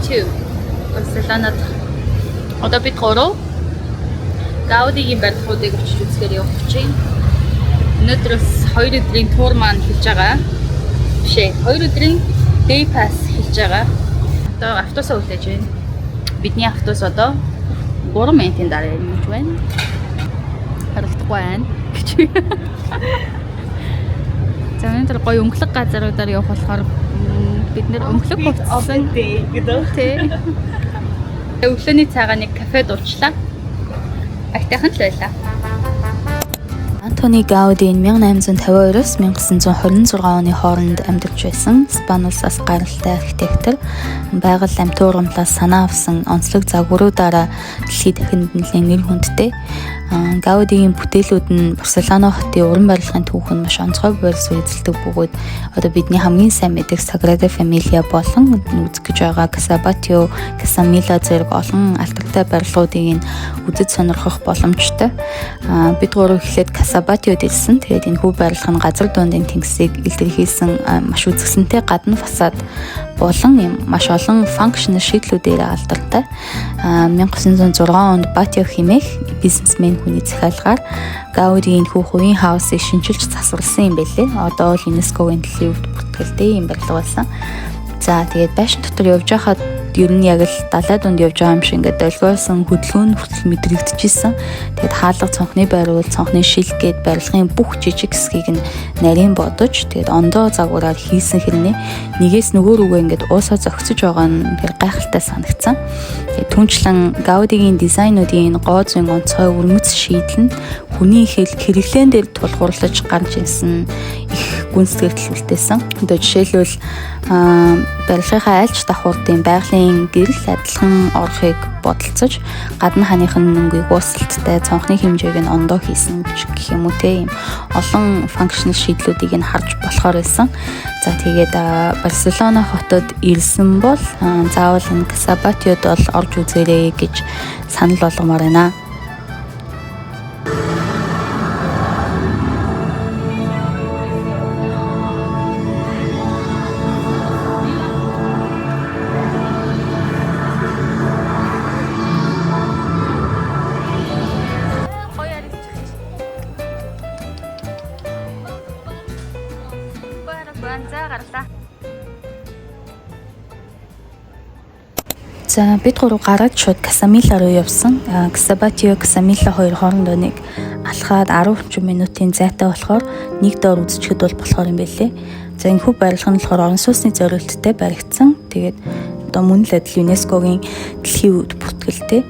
2. Барселонад одоо бид гурав Gaudi-гийн барилгуудыг очиж үзэхээр явах гэж байна. Өнөөдрөөс 2 өдрийн тур маань хийж байгаа. Бишээ 2 өдрийн day pass хийж байгаа. Одоо автобусаа үлээж байна. Бидний автобус одоо 3 минутын дараа ирнэ байна. Харагдахгүй байна. За өнөөдөр гоё өнгөлөг газруудаар явах болохоор бид нэр өнгөлөг хувцсан гэдэг тий. Өглөөний цагаа нэг кафед уучлаа. Айтайхан л байлаа. Антони Гауди 1852-с 1926 оны хооронд амьдарч байсан Испани улсаас гаралтай архитектор, байгаль амт туурамлаас санаа авсан онцлог загваруудаараа дэлхийд дахинд нэлээд нэр хүндтэй. Гаудигийн бүтээлүүд нь Барселона хотын уран барилгын түүхэнд маш онцгой байрлал эзэлдэг бөгөөд одоо бидний хамгийн сайн мэддэг Sagrada Familia болон үзэх гэж байгаа Casa Batlló, Casa Milá зэрэг олон алдартай барилгуудыг үзэж сонирхох боломжтой. Бид гурав эхлээд Casa Batllóд ирсэн. Тэгээд энэ хүү барилга нь газар дундын тэнгисийг илэрхийлсэн маш үзэсгэлэнтэй гадна фасад болон маш олон функшнл шийдлүүдээр алдартай. 1906 онд Batlló хэмээх бизнесмен хүний захиалгаар Gaudi-ийн хувийн хаусыг шинжилж засварласан юм байлээ. Одоо л ЮНЕСКО-гийн дэлхийн өвд бүртгэлтэй юм барилга болсон. За тэгээд байшин дотор явж байхад ер нь яг л далай дунд явж байгаа юм шиг ингээд долгиосон хөдөлгөөн хүртэл мэдрэгдэжсэн. Тэгээд хаалга цонхны байруул, цонхны шил гээд барилгын бүх жижиг хэсгийг нь нарийн бодож тэгээд ондоо загвараар хийсэн хэрнээ нэгээс нөгөө рүүгээ ингээд уусаа зогсож байгаа нь тэр гайхалтай санагдсан. Тэгээд түнчлэн Gaudi-гийн дизайнуудын гоо зүйн онцгой өрмөц шийдэл нь хүний хэл хэрэглэн дээр тулгуурлаж гарч ирсэн их гүнзгийгдэл үлдээсэн. Одоо жишээлбэл барилгынхаа альч давхурдын байгалийн гэрэл адилхан орохыг бодолцож гадна ханыхын нүнгийг уусалттай цонхны хэмжээг нь ондоо хийсэн гэх юм уу те юм олон функшнл шийдлүүдийг нь харж болохоор байсан. За тэгээд Барселона хотод ирсэн бол заавал энэ Casa Batllóд бол орж үзээрэй гэж санал болгомоор байна. За бид гурав гараад шууд Casa Milá руу явсан. Casa Batlló, Casa Milá хоёр хоорондоо нэг алхаад 10 минутын зайтай болохоор нэг доор үзчихэд бол болохоор юм байлээ. За энэ хүү барилга нь болохоор орон сууцны зорилттой баригдсан. Тэгээд одоо мөн л адил ЮНЕСКО-гийн дэлхийн өвд бүртгэлтэй.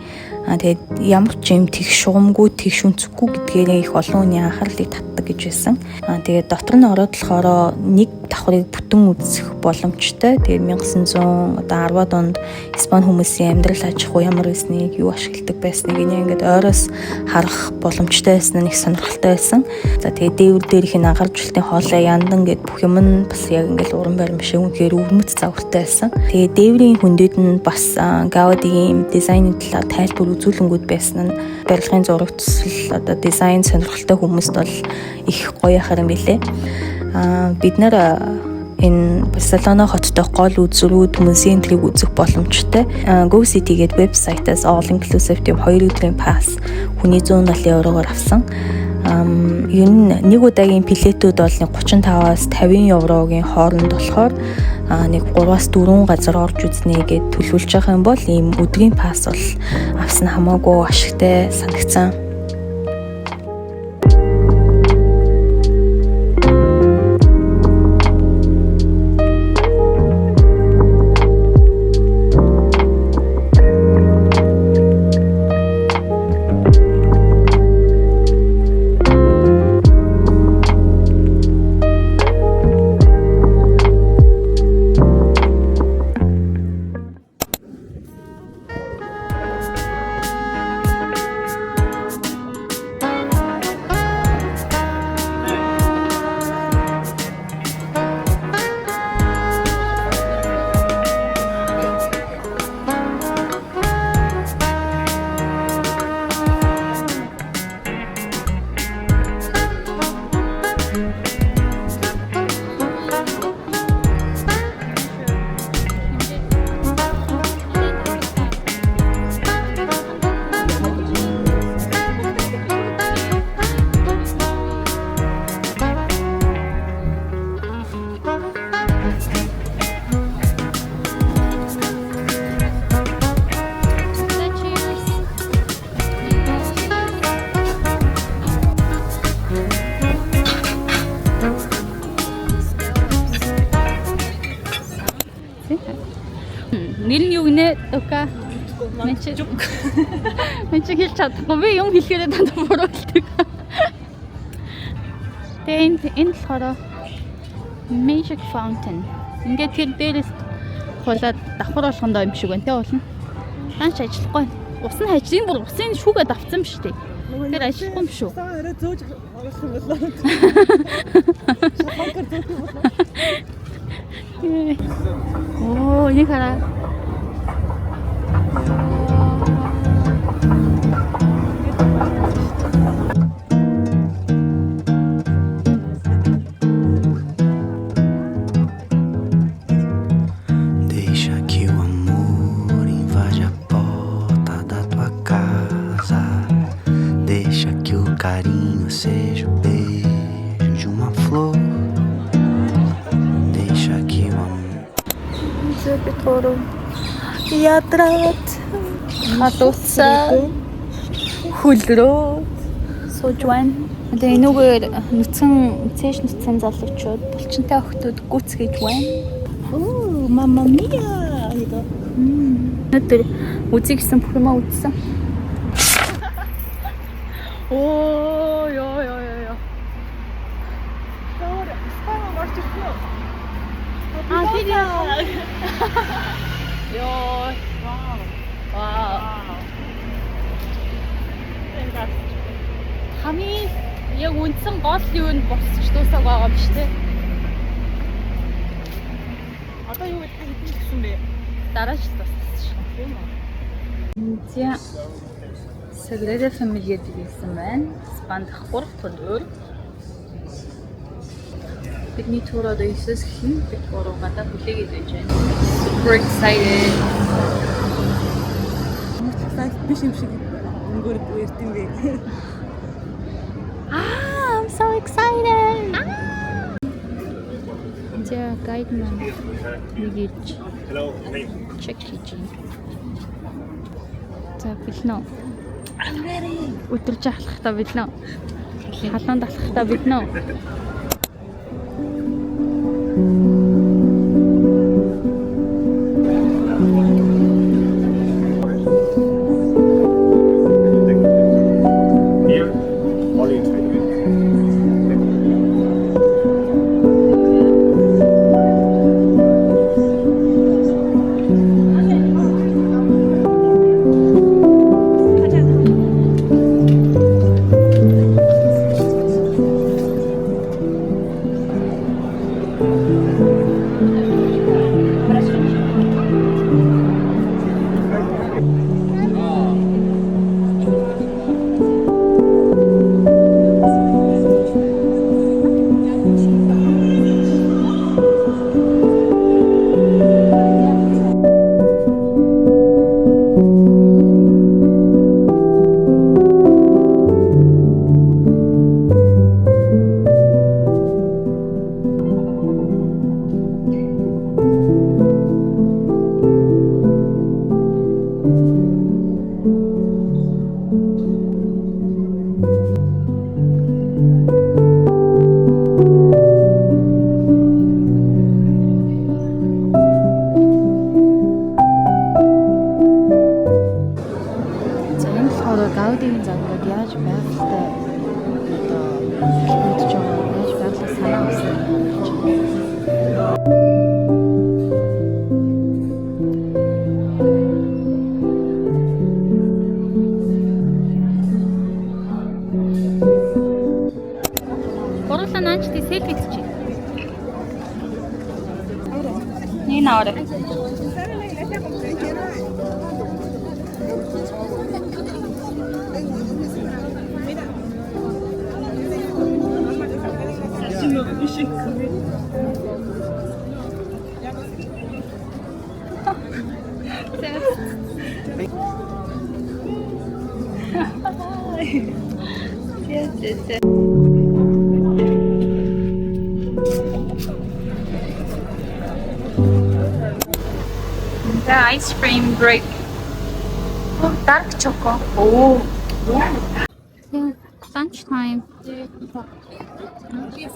Тэгээд ямар ч юм тэг шугамгүй, тэг шүнцэхгүй гэдгээрээ их олон хүний анхаарлыг татдаг гэж байсан. Тэгээд дотор нь ороод болохоор нэг давхрыг бүтэн үзэх боломжтой. Тэгээд 1910-ад онд Испани хүмүүсийн амьдрал аж ахуй ямар байсныг, юу ашигладаг байсныг ингээд ойроос харах боломжтой байсан нь их сонирхолтой байсан. За тэгээд дээвэр дээрх нь агаар жүлтийн хоолой яндан гэд бүх юм нь бас яг ингээд уран баримт шиг үнэхээр өвөрмөц загвартай байсан. Тэгээд дээврийн хүндэд нь бас Gaudi-гийн дизайны талаар тайлбар үзүүлэнгүүд байсан нь барилгын зураг төсөл одоо дизайн сонирхолтой хүмүүст бол их гоё ахар юм билээ. Бид нэр энэ Барселона хоттой гол үзрүүд музейнтрийг үзэх боломжтой. Go City гэдэг вебсайтаас all inclusive тийм 2 өдрийн пасс хүний 170 евроор авсан. Ер нь нэг удаагийн билетүүд бол 35-аас 50 еврогийн хооронд болохоор нэг 3-аас 4 газар орж үзнэ гэж төлөвлөж байгаа юм бол ийм өдрийн пасс бол авсан хамаагүй ашигтай санагцсан. Нэ дука. Мен чи хэлж чадахгүй. Би юм хэлэхээр дандаа буруу хэлдэг. Тэгээд энэ болохоор Magic Fountain. Ингээд тэр дээрээс хулаад давхар болгондоо юм шиг байна те уулна. Ганч ажиллахгүй. Ус нь хажим бүр усын шүүгээд авцсан биш үү? Тэр ажиллахгүй юм шүү. Арай зөөж авах юм болоо. Шахагтар зөөж юм болоо. Оо, энэ хараа. Deixa que o amor invade a porta da tua casa. Deixa que o carinho seja o beijo de uma flor. Deixa que o amor. Зөбитөрөө ядраад хатуцаа хөлрөө сууж байна. Тэгээ энүүгээр цээж нүцгэн залуучууд булчинтай охтууд гүцгэж байна. Оо, мама мия. Өнөөдөр үзье гэсэн бүх юмаа үзсэн. Оо, ёо. Өөр спам марч ирсэн. А тэр яа. Ёо. Вау. Хамгийн яг үндсэн гол юу нь босч дуусах байгаа юм шүү дээ. Одоо юу гэж хэлсэн бэ? Дараач туссан юм уу? Зя Sagrada Familia гэсэн байна. Спандах 3 дахь өдөр. Бидний тур одоо 9-с хэн бид 3 гадаа хүлээгээд байж байна. Super excited. Сайт биш юм шиг өнгөрөд үерт юм бэ. I'm so excited. Зя гайд маань нэгж. Check хийж байна. За билнэ. Өдөрж ахлахтаа билнэ. Халуун далахтаа билнэ. Here, all in Gaudi-ийн загварууд яаж байгальтай одоо хэлбэрж байгаа яаж байгалаа санаа авсан юм. Гурлаа наач тий селфи хийчих. Нэг наарэ. The ice cream break. Oh, dark choco. Oh. Yeah, lunchtime.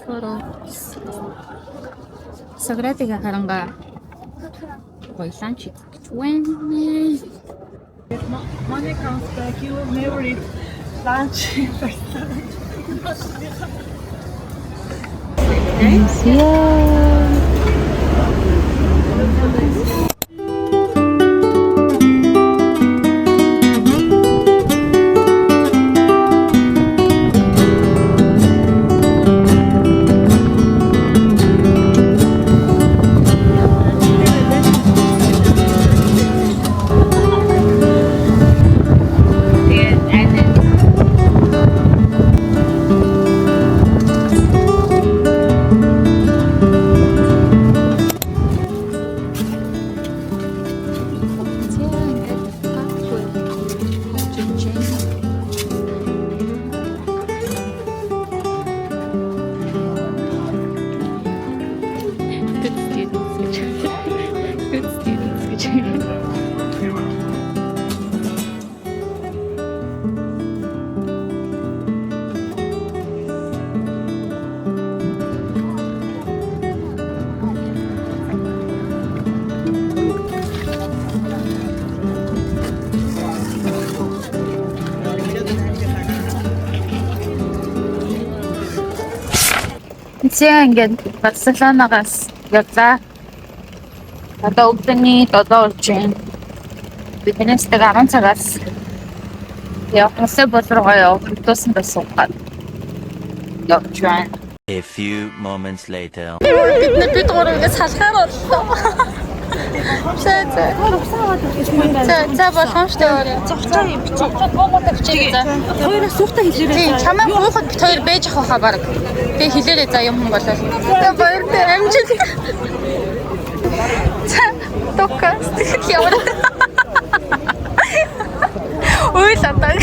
Photos. Sagrada Haranга Гойлан чи гэж байна. Money comes back, you will never eat lunch. Зэ ингээд Барселонагаас явлаа. Одоо өглөөний 7 болж байна. Биднээс тэг 10 цагаас явахсаа болрогоо явуулсан байсан гад. Явж байна. A few moments later. Бид гурваас салхаар боллоо. За болгоом штэ өөрөө. Цогцоо юм бичиж. Буугаад бичиж за. Хоёроос суухтаа хэлээрэй. Чамаа буухад бит хоёр бэж авах хаа баг. Тэгээ хэлээрэй за юм болол. За баяртай амжилт. За токас яваа. Ой латаг.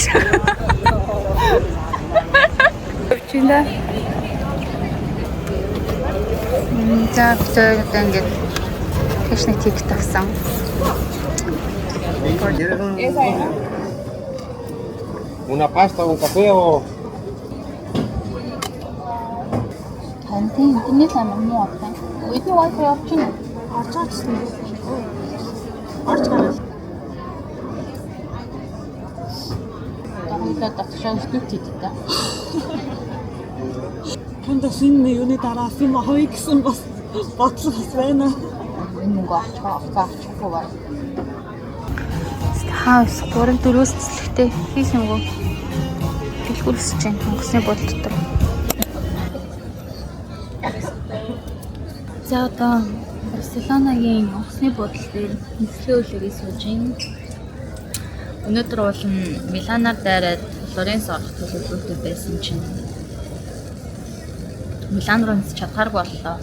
Өчигдөө. За бид ингээд хэшний тик тавсан. Una pasta, un café o Хантын интернет амар муу байна. Үгүй wifi авчихна. Орж очсон. Орж гараад. Тэгээд татшаа студид та. Тэндээс энэ юуны дараас юм авъя гэсэн бас бодлого бас байна. Энэ мөнгө авчихгүй байна. Хаус 3-4-өөс цэцлэгтэй хийсэн үгүй. Дэлгүүрсэж чинь онгоцны бодол дотор. За одоо Барселонагийн онгоцны бодол дээр нислээ үлээрээ сууж байна. Өнөөдөр бол Миланаар дайраад Флоренц орох төлөвлөлтөд байсан чинь Милан руу нисэж чадхаар боллоо.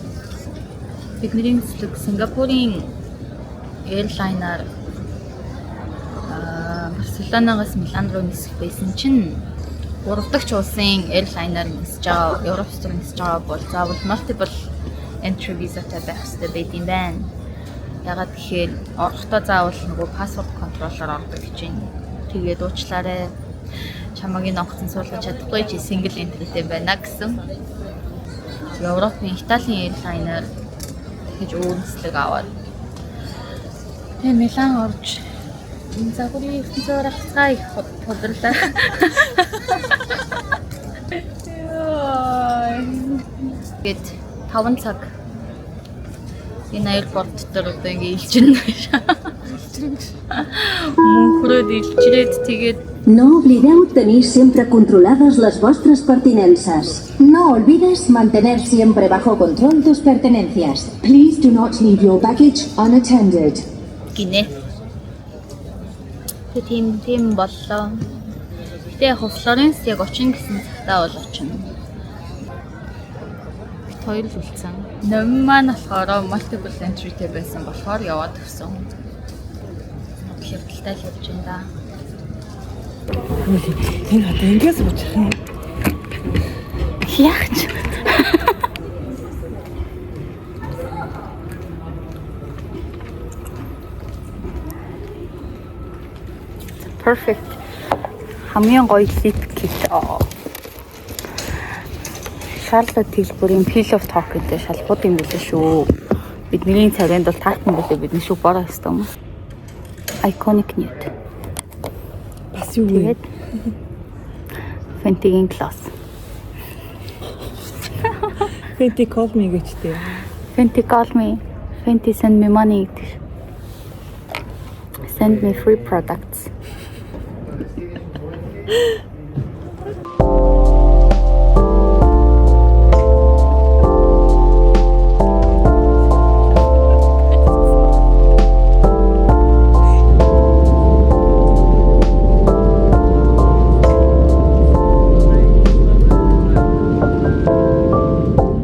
Бидний нислэг Сингапурын airline-аар Барселонагаас Милан руу нисэх байсан чинь 3 дахь улсын airline-аар нисэж байгаа, Европ руу нисэж байгаа бол заавал multiple entry visa-тай байх хэрэгтэй байт юм байна. Ягаад гэхээр орохдоо заавал нөгөө паспорт контролоор ордог гэж байна. Тэгээд уучлаарай. Чамагийн онгоцон суулгаж чадахгүй чи single entry-тэй байна гэсэн. Европын Италийн airline-аар гэж өөрсдөө аваад. Тэгээ Милан орж энэ загварын ертөнцөөр хацгаа их бодлоо. Гэт 5 цаг энэ аэропорт дотор одоо ингэ илчирнэ. Мөнхрөөд илчирээд тэгээд No oblideu tenir siempre controladas las vuestras pertenencias. No olvides mantener siempre bajo control tus pertenencias. Please do not leave your baggage unattended. гинэ. Тийм боллоо. Гэтэ яг Флоренц яг очин гэсэн цагтаа бол очино. Бид хоёр л үлдсэн. Ном маань болохоор multiple entry-тэй байсан болохоор яваад өгсөн. Хөвдөлтэй л явж байна да. Энэ одоо ингэж сууж байгаа юм. Яач. Perfect. Хамгийн гоё лит кит. Шарлот хэлбэрийн Pillow Talk гэдэг шалгууд юм билээ шүү. Бидний царайнд бол таахын билээ бидний шүү бороо хэвээр юм. Iconic nude. Бас юу вэ? Тэгээд Fenty-гийн gloss. Fenty call me гэжтэй. Fenty call me. Fenty send me money гэдэг. Send me free products.